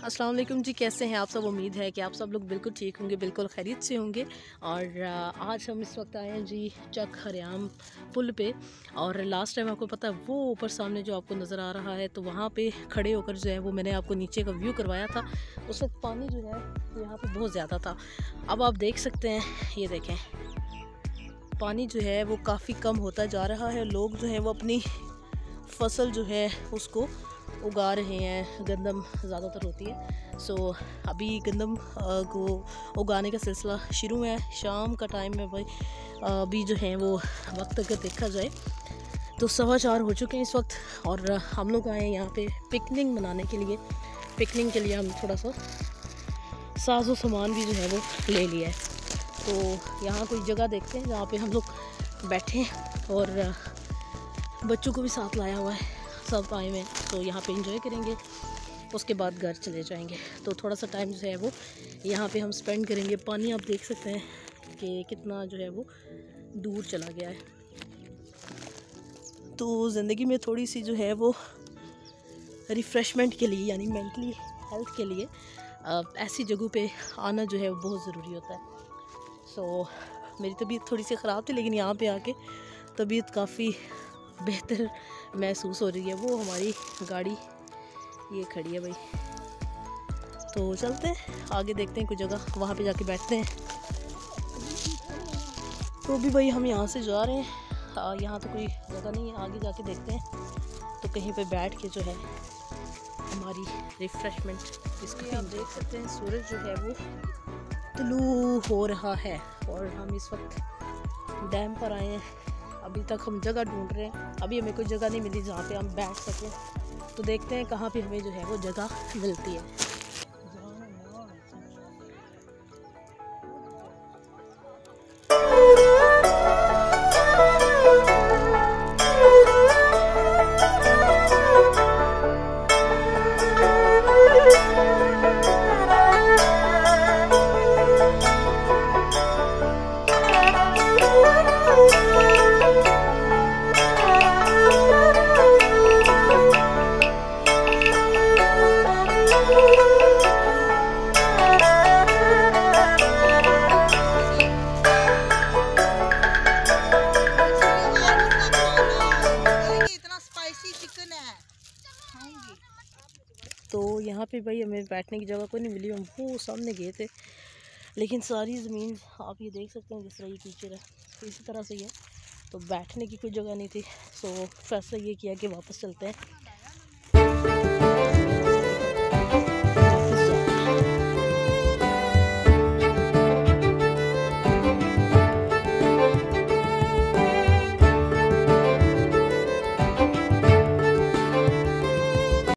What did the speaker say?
अस्सलाम वालेकुम जी, कैसे हैं आप सब। उम्मीद है कि आप सब लोग बिल्कुल ठीक होंगे, बिल्कुल खैरियत से होंगे। और आज हम इस वक्त आए हैं जी चक हरियाम पुल पे। और लास्ट टाइम आपको पता है वो ऊपर सामने जो आपको नज़र आ रहा है, तो वहाँ पे खड़े होकर जो है वो मैंने आपको नीचे का व्यू करवाया था। उस वक्त पानी जो है यहाँ पे बहुत ज़्यादा था। अब आप देख सकते हैं, ये देखें पानी जो है वो काफ़ी कम होता जा रहा है। लोग जो है वो अपनी फसल जो है उसको उगा रहे हैं। गंदम ज़्यादातर होती है, सो अभी गंदम को उगाने का सिलसिला शुरू है। शाम का टाइम है भाई, अभी जो है वो वक्त अगर देखा जाए तो 4:15 हो चुके हैं इस वक्त। और हम लोग आए हैं यहाँ पे पिकनिक मनाने के लिए। पिकनिक के लिए हम थोड़ा सा साजो सामान भी जो है वो ले लिया है। तो यहाँ कोई जगह देखते हैं जहाँ पे हम लोग बैठें, और बच्चों को भी साथ लाया हुआ है, सब आए हुए हैं। तो यहाँ पे एंजॉय करेंगे, उसके बाद घर चले जाएंगे। तो थोड़ा सा टाइम जो है वो यहाँ पे हम स्पेंड करेंगे। पानी आप देख सकते हैं कि कितना जो है वो दूर चला गया है। तो ज़िंदगी में थोड़ी सी जो है वो रिफ़्रेशमेंट के लिए, यानी मेंटली हेल्थ के लिए ऐसी जगहों पे आना जो है वो बहुत ज़रूरी होता है। सो मेरी तबीयत थोड़ी सी ख़राब थी, लेकिन यहाँ पे आके तबीयत काफ़ी बेहतर महसूस हो रही है। वो हमारी गाड़ी ये खड़ी है भाई, तो चलते हैं आगे, देखते हैं कोई जगह, वहाँ पे जाके बैठते हैं। तो भी भाई हम यहाँ से जा रहे हैं, यहाँ तो कोई जगह नहीं है, आगे जाके देखते हैं। तो कहीं पे बैठ के जो है हमारी रिफ़्रेशमेंट इसको हम देख सकते हैं। सूरज जो है वो तुलू हो रहा है और हम इस वक्त डैम पर आए हैं। अभी तक हम जगह ढूंढ रहे हैं, अभी हमें कोई जगह नहीं मिली जहाँ पे हम बैठ सकें। तो देखते हैं कहाँ पे हमें जो है वो जगह मिलती है। तो यहाँ पे भाई हमें बैठने की जगह कोई नहीं मिली। हम वो सामने गए थे, लेकिन सारी ज़मीन आप ये देख सकते हैं जिस तरह ये कीचड़ है, तो इसी तरह से ही है। तो बैठने की कोई जगह नहीं थी, सो फैसला ये किया कि वापस चलते हैं।